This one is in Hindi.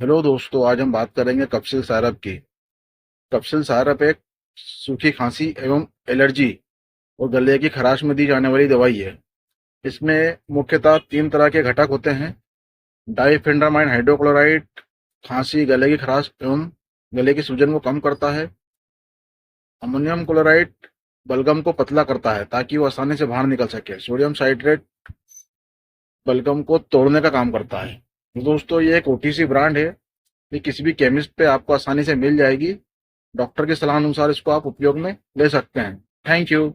हेलो दोस्तों, आज हम बात करेंगे कप्सिल सारप की। कप्सिल सारप एक सूखी खांसी एवं एलर्जी और गले की खराश में दी जाने वाली दवाई है। इसमें मुख्यतः 3 तरह के घटक होते हैं। डाइफेंड्रामाइन हाइड्रोक्लोराइड खांसी, गले की खराश एवं गले की सूजन को कम करता है। अमोनियम क्लोराइड बलगम को पतला करता है ताकि वो आसानी से बाहर निकल सके। सोडियम साइट्रेट बलगम को तोड़ने का काम करता है। तो दोस्तों, ये एक ओटीसी ब्रांड है। ये किसी भी केमिस्ट पे आपको आसानी से मिल जाएगी। डॉक्टर की सलाह अनुसार इसको आप उपयोग में ले सकते हैं। Thank you.